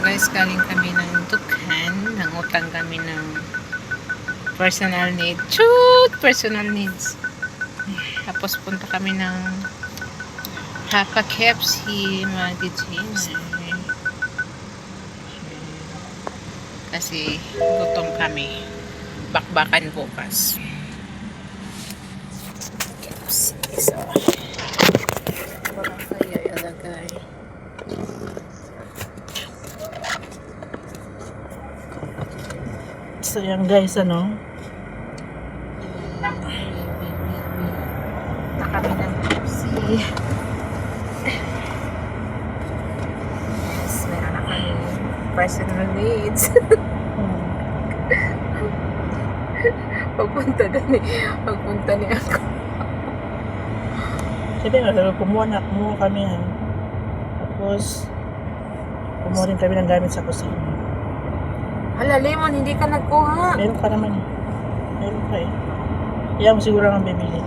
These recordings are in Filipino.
Guys, galing kami ng Dukhan. Nangutang kami ng personal needs. Shoot! Personal needs. Tapos punta kami ng Hapa KFC, Magdijin. Kasi gutom kami. Bakbakan bukas. KFC. So, wala kaya ilagay. So yan guys, ano? Na kami ng KFC. Yes, meron na kami personal needs. Pagpunta ni ako. Sabi nga, kumuha kami ha. Tapos, kumuha rin kami ng gamit sa kusina. Hala, Lemon, hindi ka nagkuha. Meron pa naman eh. Meron pa eh. Kaya mo siguro ang bibili.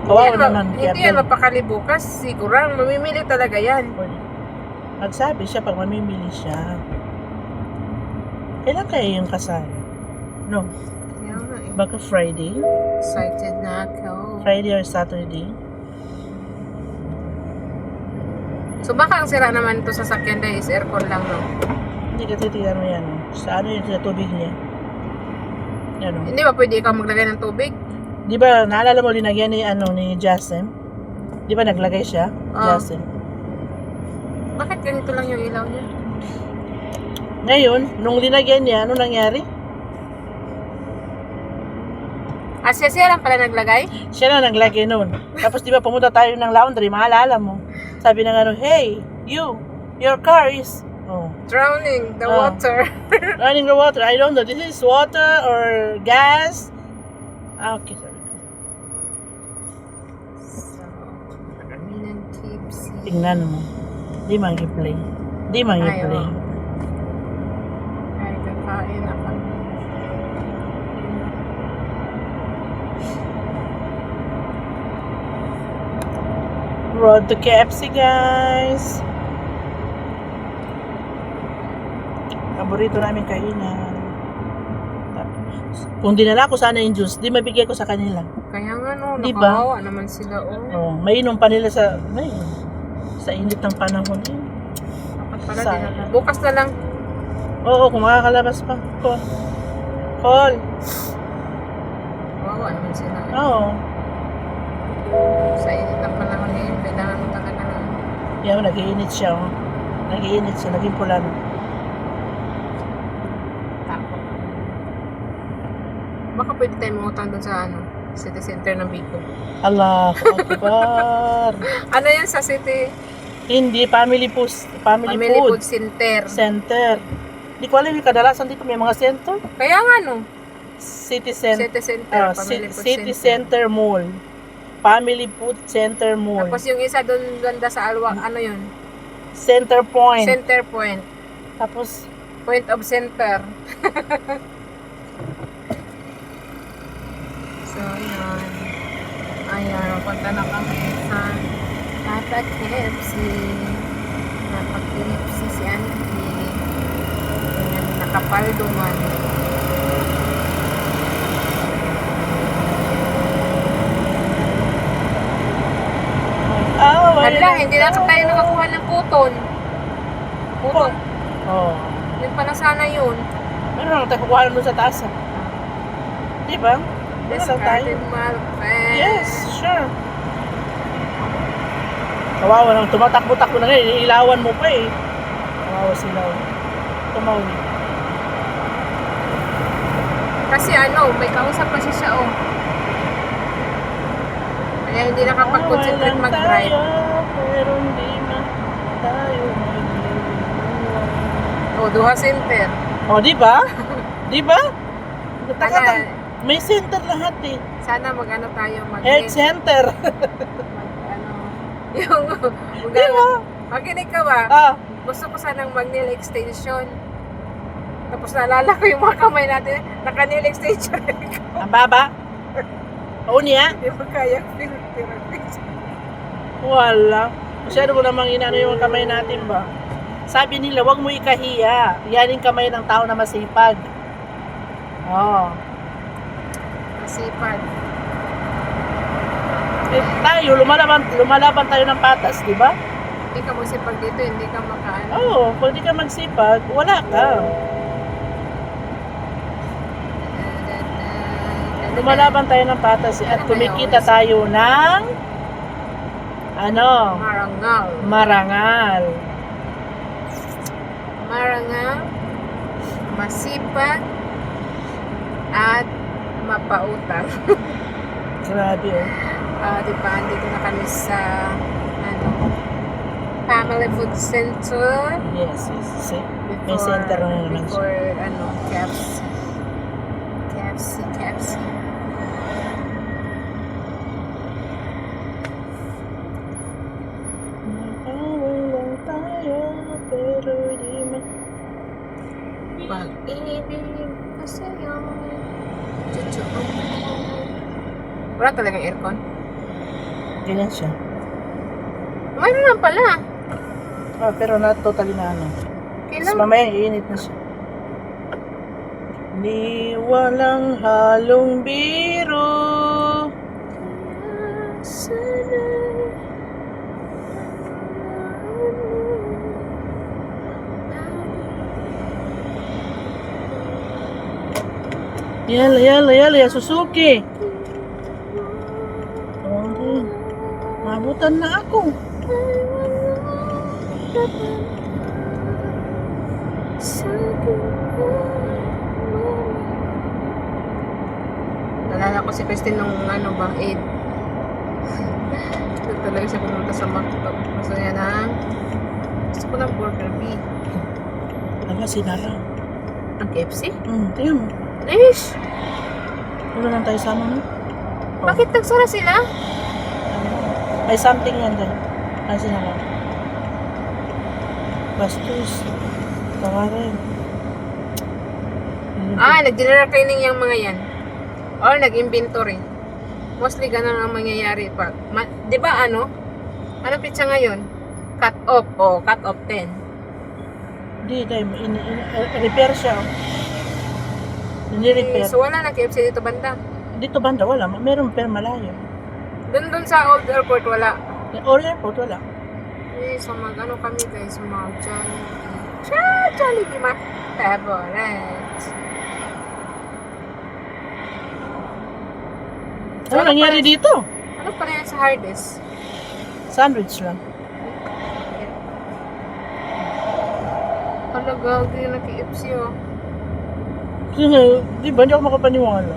Kawawa naman. Hindi yan mapakalibukas. Siguro, mamimili talaga yan. Nagsabi siya pag mamimili siya. Kailan kaya yung kasal? No. Kaya nga eh. Baka Friday? Excited na ako. Friday or Saturday? So baka ang sira naman ito sa sakyan dahil is aircon lang, no? Hindi kasi tignan mo yan. Sa ano yung tubig niya? Yan o. Hindi ba pwede ikaw maglagay ng tubig? Di ba, naalala mo linagyan ni Jasem? Di ba naglagay siya? Jasem. Bakit ganito lang yung ilaw niya? Ngayon, nung linagyan niya, ano nangyari? Siya lang pala naglagay? Siya na naglagay noon. Tapos di ba pumunta tayo ng laundry, maalala mo. Sabi ng ano, hey, your car is Drowning the water. running the water. I don't know, this is water or gas? Okay, sorry. So, kami ng KFC. Tingnan mo. Di mag-play. Di mag-play. Ay, kakain na kami. Road to KFC, guys. Paborito namin kainan. Kung dinala ko sana yung juice, di mabigay ko sa kanila. Kaya nga no, Di ba? nakawawa naman sila. Mainom pa nila sa init ng panahon. Dapat pala Sayang. dinala. Bukas na lang. Oo, kung makakalabas pa. Call. Kawawa naman sila. Oo. Sa init ng panahon ngayon, kailangan mo talaga na. Yan, nag-iinit siya. Nag-iinit siya, naging pula na. Takot. Baka pwede tayo mangutang doon sa city center ng Bicol. Allahu Akbar. Ano yan sa city? Hindi, family food Food Center. center. Hindi ko alam yung kadalasan dito may mga center. Kaya nga no. City Center. City Center. Family Food City Center. Center Mall. Family Food Center Mall. Tapos yung isa doon banda sa Alwang, ano yun? Center Point. Center Point. Tapos, Point of Center. So, yun. Ayan, punta na kami sa Hapa KFC. Hapa KFC si Auntie. Ayan, nakapaldo man. Hala, hindi na tayo nakakuha ng kuton. Kuton. oh. Yun pala sana yun. Ano lang tayo kukuha doon sa taas. Di ba? Discarded Malpen. Yes, sure. Kawawa naman, tumatakbo-takbo na ngayon, ilawan mo pa eh. Kawawa sila. Tumawin. Kasi may kausap kasi siya Kaya hindi nakapag-concentrate mag-drive. Pero hindi na tayo Duha Center. di ba? Di ba? Sana, May center lahat eh. sana tayo Health center. Yung, Di ba? makinig ka ba? Ah, Gusto ko sanang mag-nail extension. Tapos naalala ko yung mga kamay natin, naka-nail extension. ang baba. Oo niya? Hindi mo kaya feel. Wala. Masyado mo namang inano yung kamay natin ba? Sabi nila, wag mo ikahiya. Yan yung kamay ng tao na masipag. Oh. Masipag. Eh, tayo, lumalaban tayo ng patas, di ba? Hindi ka masipag dito, hindi ka makaano. Oo, pag di ka magsipag, wala ka. Lumalaban tayo ng patas at kumikita tayo ng Marangal. marangal. Marangal, masipag, at mapautang. Grabe, oh. Diba, andito na kami sa Family Food Center. Yes. May center na naman siya. Before, KFC. Nag-away lang tayo, pero di man... Pag-ibig ko sa'yo. Totoo. Wala talagang aircon? Ganyan siya. Mayroon lang pala. Pero not totally na ano. Tapos Kailan? mamaya iinit na siya. Ni walang halong biro. Yala, Suzuki. Oh, mabutan na ako. Nalala ko si Christine nung bang aid. Doon talaga siya pumunta sa McDo. Gusto niya ng Burger Bee. Aba, sinara. Ang KFC? Tingnan mo. Ish! Wala lang tayo sama mo. Oh. Bakit nagsara sila? May something yan doon. Ay, sinara. Bastos. Tawarin. Nag-general cleaning yung mga yan. Or nag-inventory. Mostly ganun ang mangyayari pag... di ba ano pitsa ngayon? Cut off. Cut off 10. Hindi, repair siya. Ini-repair. So wala na KFC dito banda. Dito banda, wala. Meron pero malayo. Doon sa Old Airport wala. Or airport, wala. So kami guys, Jollibee my favorite. Ano nangyari dito? Ano pa yan sa hardest? Sandwich lang. Gagi na KFC Kasi nga, di ba, hindi ako makapaniwala.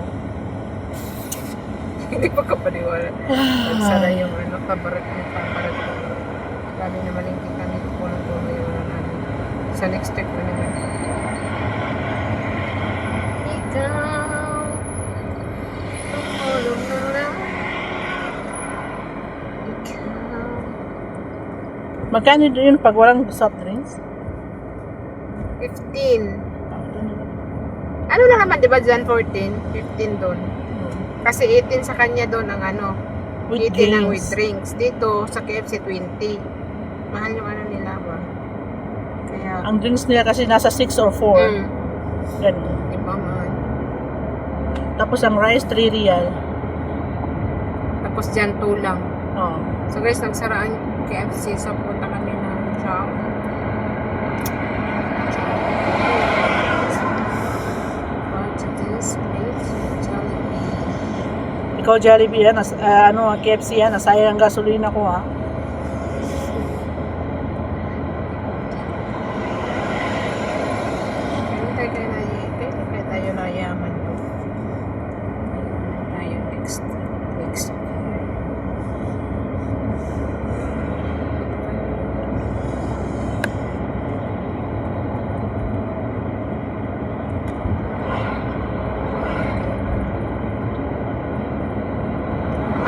Hindi pa kapaniwala. Nagsara yung pabarat ko. Sabi naman hindi kami pulang-pulang yung namin. Sa next trip ko naman. Ikaw, tulong na lang. Ikaw. Magkano yun pag walang soft drinks? 15. Ano na naman, di ba dyan 14? 15 doon. Kasi 18 sa kanya doon ang With 18 ang drinks. with drinks. Dito sa KFC 20. Mahal yung nila ba? Kaya, Ang drinks nila kasi nasa 6 or 4. Ganun. di ba mahal? Tapos ang rice, 3 real. Tapos dyan 2 lang. Oh. So guys, nagsara ang KFC sa punta kami na shop. Ikaw, Jollibee, KFC yan, nasayang ang gasolina ko, ha? Kaya tayo na yaman to. Tayo next.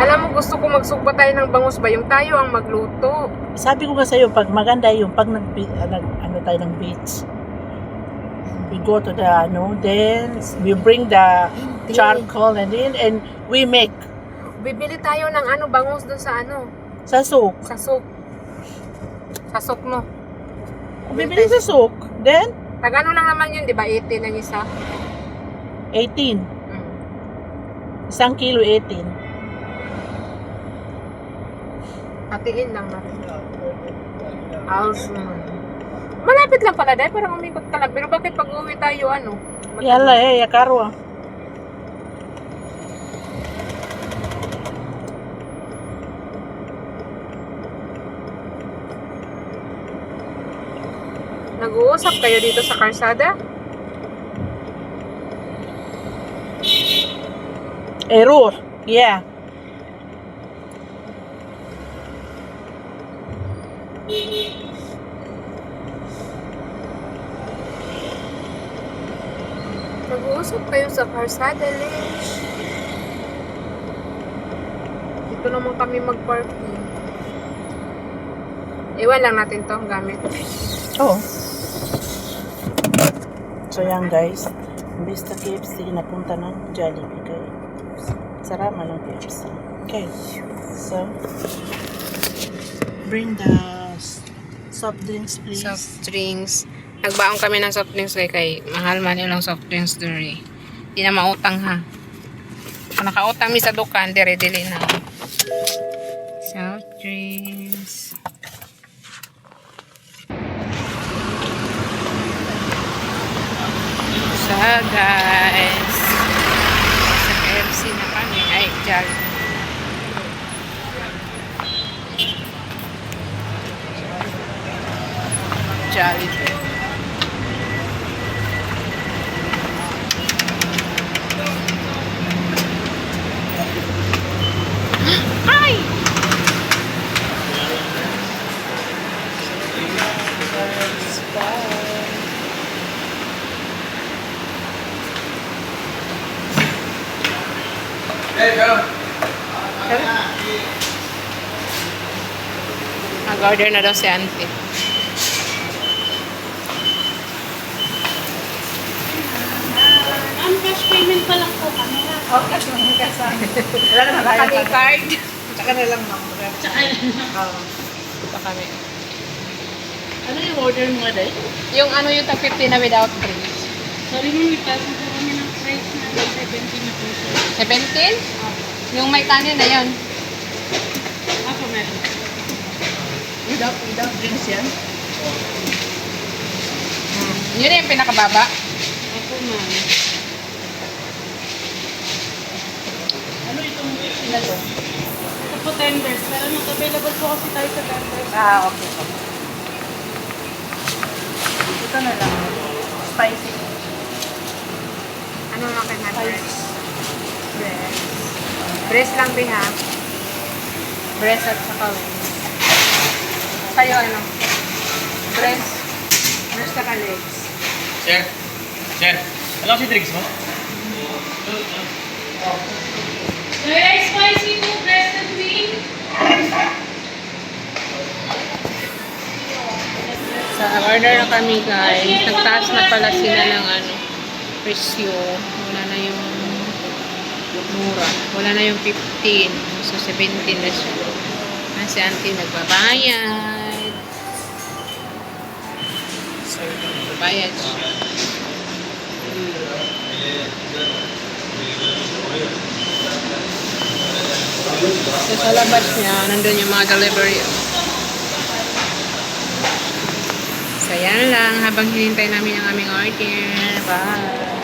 Alam mo, gusto ko magsugba tayo ng bangus ba? Yung tayo ang magluto. Sabi ko nga sa'yo, pag maganda yung pag tayo ng beach, we go to the, then we bring the charcoal and we make Bibili tayo ng bangus doon sa sa soup. sa soup. Sa soup, no? Bibili sa souk. Then, Tag-ano lang naman yun, di ba? 18 ang isa. 18. Mm. Isang kilo 18. Hatiin lang natin. Alsman. Malapit lang pala dahil parang umikot ka lang. Pero bakit pag uwi tayo, ano? Yala ya karo. Nag-uusap kayo dito sa karsada? Error. Yeah. Nag-uusap kayo sa karsada, Lish. Dito naman kami mag-parking. Iwan lang natin to gamit. Oh. So yan guys, imbis na KFC, napunta ng Jollibee kay sarap man ang KFC. Okay, so bring the soft drinks please. Soft drinks. Nagbaon kami ng soft drinks kay mahal man yung soft drinks diri. Di na mautang ha. Kung nakautang mi sa dukan, dire-dili na. Soft drinks. So guys, sa KFC na kami. Ay, Jollibee. Jollibee. Ay! Mag-order na daw si auntie. Cash payment pa lang po kami. Oh, cash mo ka sa. Wala na Kami card. Saka na lang ma'am. Tsaka Ito kami. Ano yung order mo nga dahil? Yung ano yung tag 50 na without drinks. sorry ma'am, itaas na po kami ng price na 70 na po siya. 17? Yung may kanin na yun. Ako meron. Without drinks yan? Yun na yung pinakababa. Ako ma'am. Ano itong pinalo? Ito po tenders. Pero available po kasi tayo sa tenders. Okay. Ito na lang. Spicy. Ano lang kayo na breast? Breast. Breast lang din ha. Breast at saka wings. Kayo ano? Breast. Breast saka legs. Sir, sir, alam si drinks mo? Very spicy po, breast and wing. Sa order na kami guys. Nagtaas na pala sila ng ano, presyo. Wala na yung mura. Wala na yung 15. So 17 na siya. Si auntie nagbabayad. So nagbabayad siya. So sa labas niya, nandun yung mga delivery. So yan lang habang hinintay namin ang aming order. Bye!